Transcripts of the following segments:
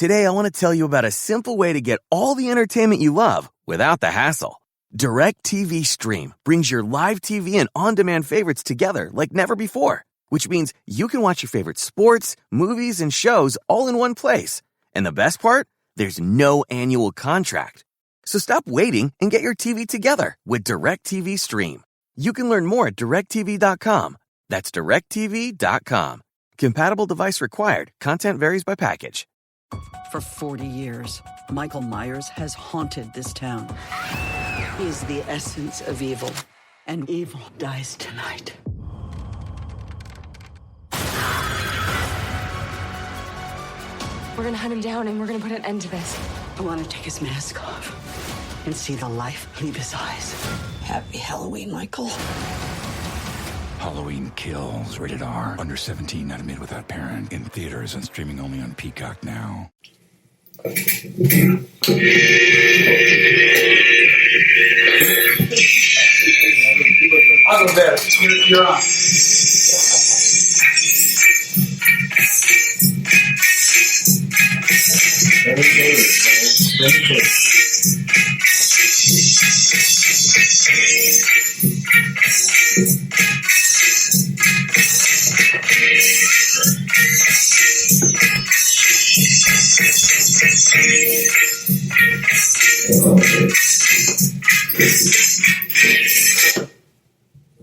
Today, I want to tell you about a simple way to get all the entertainment you love without the hassle. DirecTV Stream brings your live TV and on-demand favorites together like never before, which means you can watch your favorite sports, movies, and shows all in one place. And the best part? There's no annual contract. So stop waiting and get your TV together with DirecTV Stream. You can learn more at directtv.com. That's directtv.com. Compatible device required. Content varies by package. For 40 years, Michael Myers has haunted this town. He's the essence of evil, and evil dies tonight. We're gonna hunt him down and we're gonna put an end to this. I want to take his mask off and see the life leave his eyes. Happy Halloween, Michael. Halloween Kills, rated R, under 17, not admitted without parent, in theaters and streaming only on Peacock now. I'll go better. You're on.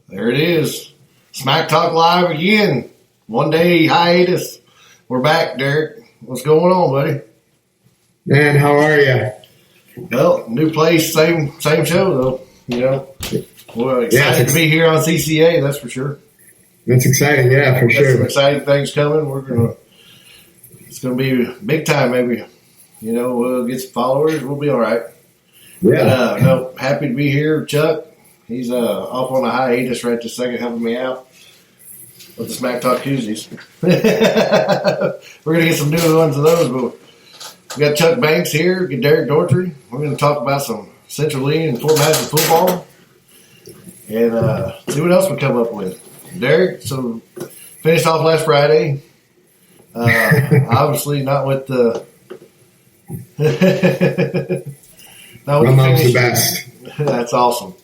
There it is. Smack Talk Live again. One day hiatus. We're back, Derek. What's going on, buddy? Man, how are you? Well, new place, same show though. You know, we're excited to be here on CCA. That's for sure. That's exciting, yeah, for sure. Some exciting things coming. It's gonna be big time. Maybe, you know, we'll get some followers. We'll be all right. Yeah. No, happy to be here, Chuck. He's off on a hiatus right this second, helping me out with the Smack Talk Tuesdays. We're gonna get some new ones of those, but we got Chuck Banks here, get Derek Dortry. We're going to talk about some Central League and Fort Madison football and see what else we come up with. Derek, so finished off last Friday. Obviously not with the not with my mom's the best. That's awesome.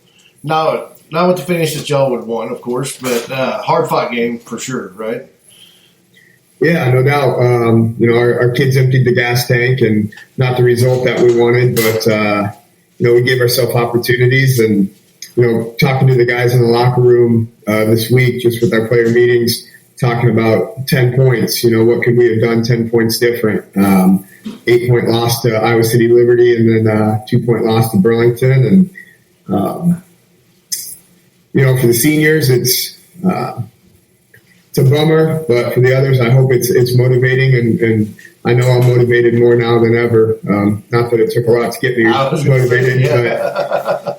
No, not with the finish that y'all would have won, of course, but hard fought game for sure, right? Yeah, no doubt. You know, our kids emptied the gas tank, and not the result that we wanted, but you know, we gave ourselves opportunities. And you know, talking to the guys in the locker room this week, just with our player meetings, talking about 10 points. You know, what could we have done 10 points different? 8-point loss to Iowa City Liberty, and then 2-point loss to Burlington. And you know, for the seniors, it's a bummer, but for the others, I hope it's motivating, and I know I'm motivated more now than ever. Not that it took a lot to get me motivated,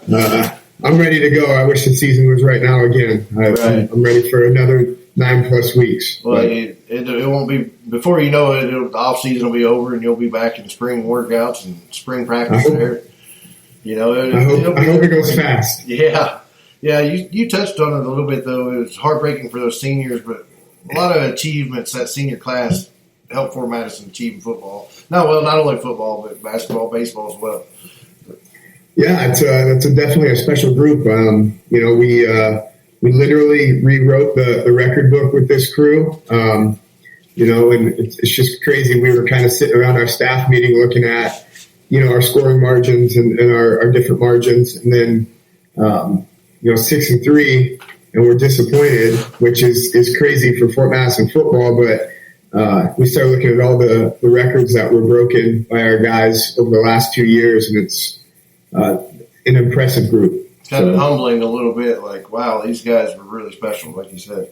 but I'm ready to go. I wish the season was right now again. I'm ready for another 9+ weeks. Well, it won't be, before you know it, the off season will be over, and you'll be back in spring workouts and spring practice there. You know, I hope it goes fast. Yeah. Yeah, you touched on it a little bit, though. It was heartbreaking for those seniors, but a lot of achievements that senior class helped Fort Madison achieve in football. Not only football, but basketball, baseball as well. Yeah, it's definitely a special group. You know, we literally rewrote the record book with this crew. You know, and it's just crazy. We were kind of sitting around our staff meeting looking at, you know, our scoring margins and our different margins, and then you know, 6-3, and we're disappointed, which is crazy for Fort Madison football. But we started looking at all the records that were broken by our guys over the last 2 years, and it's an impressive group. It's kind of humbling a little bit, like, wow, these guys were really special, like you said.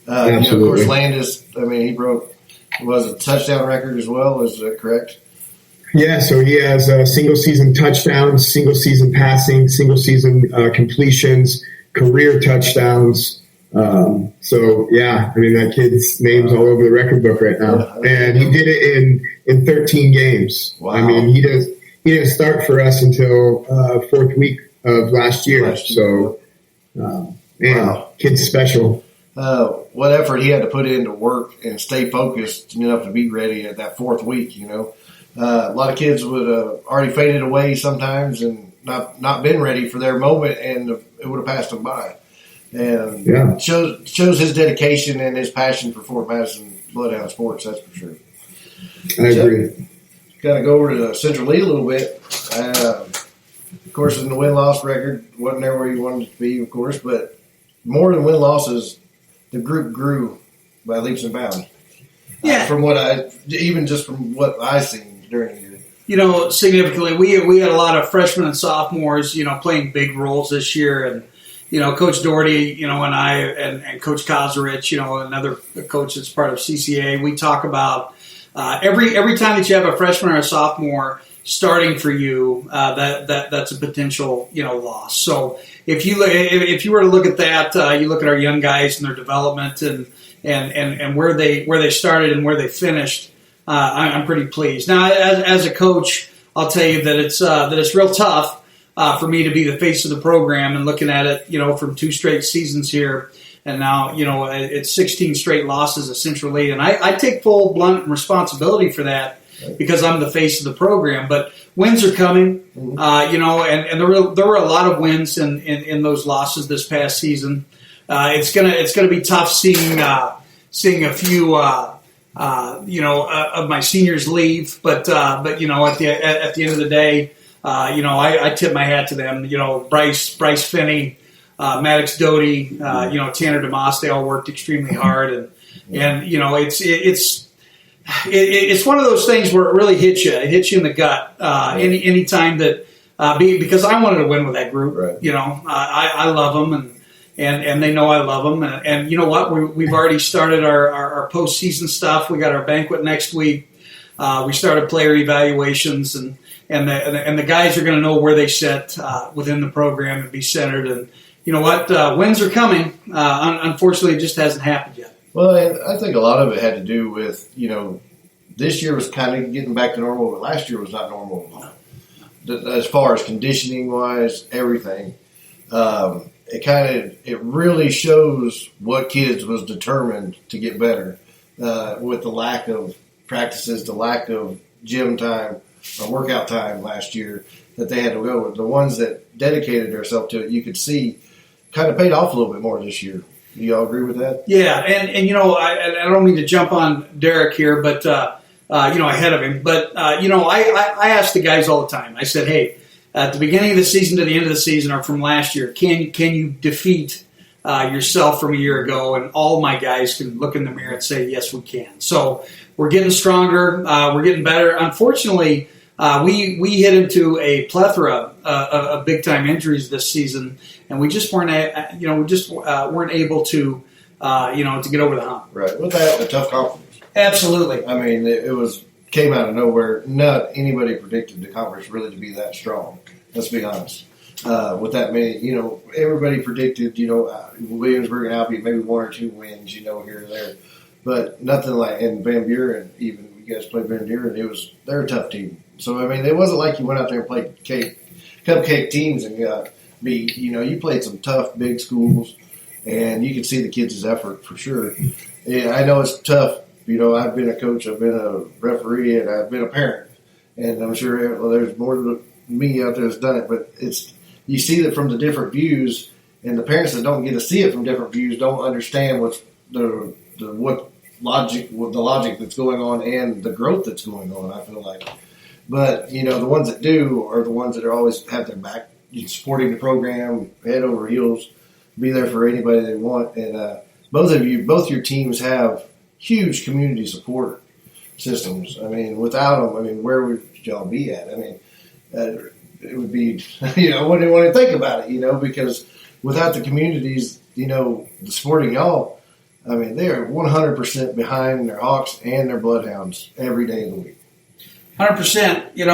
Absolutely. You know, of course, Landis, I mean, he broke, was a touchdown record as well, is that correct? Yeah, so he has single season touchdowns, single season passing, single season completions, career touchdowns. So yeah, I mean, that kid's name's all over the record book right now, and he did it in 13 games. Wow. I mean, he didn't start for us until 4th week of last year. So, man, kid's special. what effort he had to put in to work and stay focused enough to be ready at that fourth week. A lot of kids would have already faded away sometimes and not been ready for their moment, and it would have passed them by. And shows his dedication and his passion for Fort Madison Bloodhound sports. That's for sure. I agree. Got to go over to Central Lee a little bit. Of course, in the win-loss record, wasn't there where you wanted it to be, of course, but more than win-losses, the group grew by leaps and bounds. Yeah. From what I seen during the year. Significantly, we had a lot of freshmen and sophomores, playing big roles this year, and Coach Doherty, and I, and Coach Kozarich, another coach that's part of CCA. We talk about every time that you have a freshman or a sophomore starting for you, that's a potential loss. So if you were to look at that, you look at our young guys and their development and where they started and where they finished. I'm pretty pleased. Now, as a coach, I'll tell you that it's real tough for me to be the face of the program and looking at it, from 2 straight seasons here, and now it's 16 straight losses at Central Lee, and I take full blunt responsibility for that because I'm the face of the program. But wins are coming, and there were a lot of wins in those losses this past season. It's gonna be tough seeing a few. Of my seniors leave, but at the end of the day, I tip my hat to them. Bryce Finney, Maddox Doty, Tanner DeMoss, they all worked extremely hard, and it's one of those things where it really hits you. It hits you in the gut any time that because I wanted to win with that group. Right. I love them and they know I love them. And you know what? We've already started our postseason stuff. We got our banquet next week. We started player evaluations, and the guys are going to know where they sit within the program and be centered. And you know what? Wins are coming. Unfortunately, it just hasn't happened yet. Well, and I think a lot of it had to do with, this year was kind of getting back to normal, but last year was not normal at all. As far as conditioning-wise, everything. It really shows what kids was determined to get better with the lack of practices, the lack of gym time or workout time last year that they had to go with. The ones that dedicated themselves to it, you could see kind of paid off a little bit more this year. Do you all agree with that? Yeah, and I don't mean to jump on Derek here, but ahead of him. But I ask the guys all the time. I said, hey, at the beginning of the season to the end of the season, or from last year, can you defeat yourself from a year ago? And all my guys can look in the mirror and say, yes, we can. So we're getting stronger. We're getting better. Unfortunately, we hit into a plethora of big time injuries this season, and we just weren't able to get over the hump. Right. With that, a tough conference. Absolutely. I mean, it came out of nowhere. Not anybody predicted the conference really to be that strong. Let's be honest. With that many, everybody predicted, Williamsburg and Albee maybe 1 or 2 wins, here or there, but nothing like. And Van Buren, even you guys played Van Buren, they're a tough team. So I mean, it wasn't like you went out there and played cupcake teams and you played some tough big schools, and you can see the kids' effort for sure. Yeah, I know it's tough. I've been a coach, I've been a referee, and I've been a parent, and I'm sure there's more than me out there that's done it. But you see that from the different views, and the parents that don't get to see it from different views don't understand what's the logic that's going on and the growth that's going on. I feel like, but the ones that do are the ones that are always have their back, supporting the program, head over heels, be there for anybody they want, and both your teams have huge community support systems. I mean, without them, where would y'all be at? I mean, it would be, I wouldn't want to think about it, because without the communities, the supporting y'all, they are 100% behind their Hawks and their Bloodhounds every day of the week. 100%. And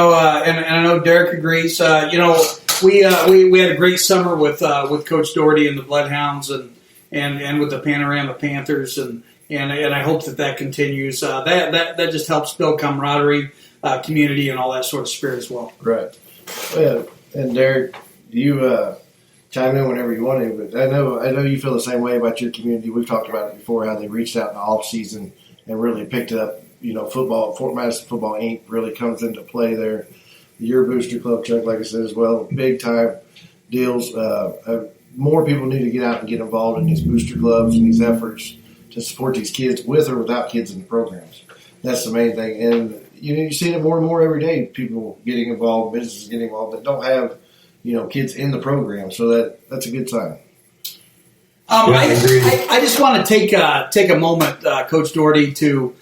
I know Derek agrees. We had a great summer with Coach Doherty and the Bloodhounds and with the Panorama Panthers and I hope that continues. That just helps build camaraderie, community, and all that sort of spirit as well. Right. Yeah. And Derek, you chime in whenever you want to. But I know you feel the same way about your community. We've talked about it before, how they reached out in the off season and really picked up. Football. Fort Madison Football Inc. really comes into play there. Your booster club, Chuck, like I said as well, big time deals. More people need to get out and get involved in these booster clubs and these efforts to support these kids with or without kids in the programs. That's the main thing. And you see it more and more every day. People getting involved, businesses getting involved that don't have kids in the program. So that's a good sign. I just want to take a moment, Coach Doherty, to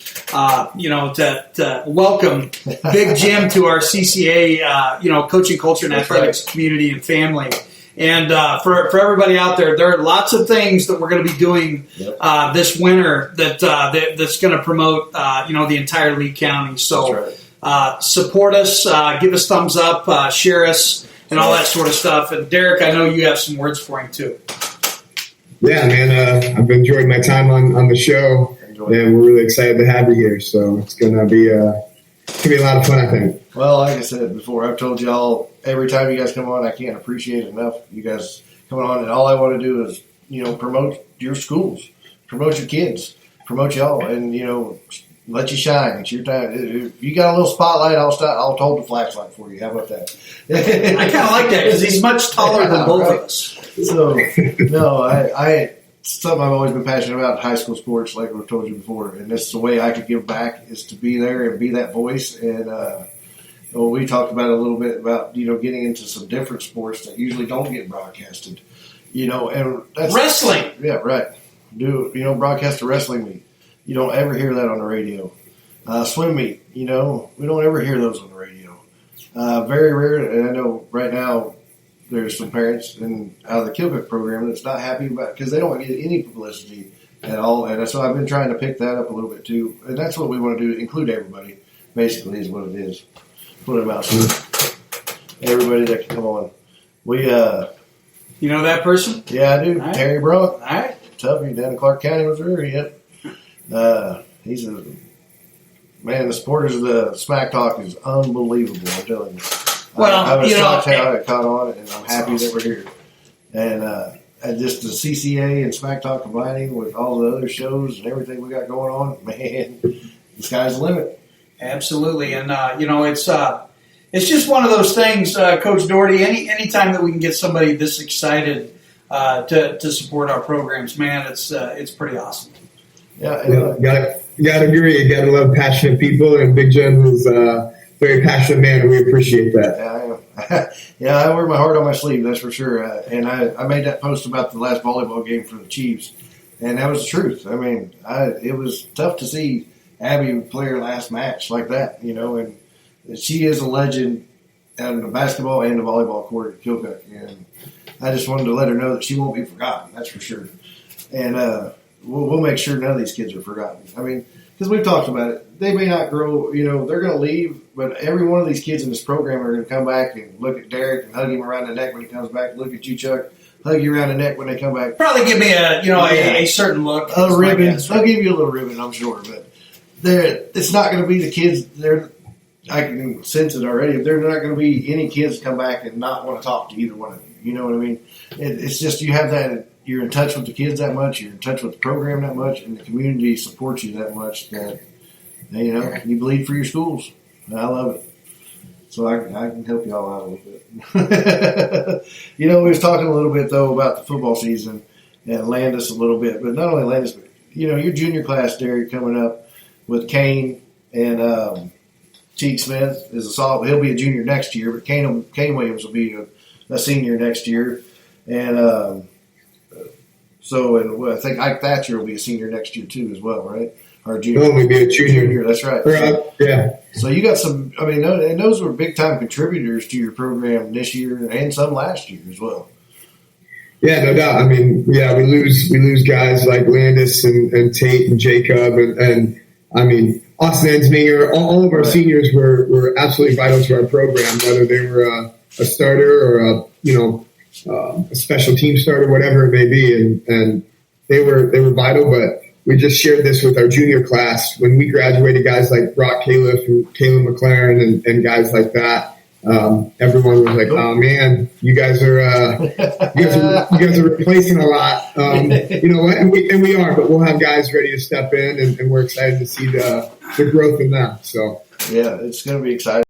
welcome Big Jim to our CCA, coaching culture and athletics community and family. And for everybody out there, there are lots of things that we're going to be doing this winter that's going to promote the entire Lee County. So support us, give us thumbs up, share us, and all that sort of stuff. And Derek, I know you have some words for him too. Yeah, man, I've enjoyed my time on the show, and we're really excited to have you here. So it's gonna be a lot of fun, I think. Well, like I said before, I've told y'all every time you guys come on, I can't appreciate enough you guys coming on, and all I want to do is promote your schools, promote your kids, promote y'all, and let you shine. It's your time. If you got a little spotlight, I'll hold the flashlight for you. How about that? I kind of like that because he's much taller than both of us. So, no, I something I've always been passionate about in high school sports, like I've told you before, and this is the way I could give back is to be there and be that voice. And we talked about a little bit about getting into some different sports that usually don't get broadcasted. And that's wrestling. Yeah, right. Broadcast a wrestling meet. You don't ever hear that on the radio. Swim meet. We don't ever hear those on the radio. Very rare. And I know right now, there's some parents out of the Keokuk program that's not happy about because they don't get any publicity at all. And so I've been trying to pick that up a little bit too. And that's what we want to do, include everybody, basically, is what it is. Put them out. Everybody that can come on. We, you know that person? Yeah, I do. Right. Terry Brunk. All right. Tuffy down in Clark County, Missouri. Yep. He's the supporters of the Smack Talk is unbelievable, I'm telling you. Well, I was shocked how I caught on it, and I'm happy that we're here. And just the CCA and Smack Talk combining with all the other shows and everything we got going on, man, the sky's the limit. Absolutely, and it's just one of those things, Coach Doherty. Anytime that we can get somebody this excited to support our programs, man, it's pretty awesome. Yeah, gotta agree. You gotta love passionate people, and Big Jim is very passionate man, and we appreciate that. Yeah, I am. Yeah, I wear my heart on my sleeve, that's for sure. And I made that post about the last volleyball game for the Chiefs, and that was the truth. I mean, it was tough to see Abby play her last match like that, and she is a legend on the basketball and the volleyball court at Keokuk, and I just wanted to let her know that she won't be forgotten, that's for sure. And we'll make sure none of these kids are forgotten. I mean, because we've talked about it. They may not grow, they're going to leave, but every one of these kids in this program are going to come back and look at Derek and hug him around the neck when he comes back. Look at you, Chuck, hug you around the neck when they come back. Probably give me a certain look. A ribbon. They'll give you a little ribbon, I'm sure, but it's not going to be the kids. I can sense it already. They're not going to be any kids come back and not want to talk to either one of you. You know what I mean? It's just you have that. You're in touch with the kids that much. You're in touch with the program that much, and the community supports you that much that you bleed for your schools. And I love it. So I can help you all out a little bit. We was talking a little bit though about the football season and Landis a little bit, but not only Landis, but your junior class, Derek, coming up with Kane and Cheek Smith is a solid. He'll be a junior next year, but Kane Williams will be a senior next year, and. I think Ike Thatcher will be a senior next year too, as well, right? Or junior. He'll only be a junior. That's right. Yeah. So you got some. I mean, and those were big time contributors to your program this year and some last year as well. Yeah, no doubt. I mean, we lose guys like Landis and Tate and Jacob and I mean Austin Ensminger. All of our seniors were absolutely vital to our program, whether they were a starter or a special team starter, whatever it may be, and they were vital. But we just shared this with our junior class when we graduated. Guys like Brock Califf and Caleb McLaren and guys like that. everyone was like, "Oh man, you guys are replacing a lot." You know what? And we are, but we'll have guys ready to step in, and we're excited to see the growth in them. So yeah, it's going to be exciting.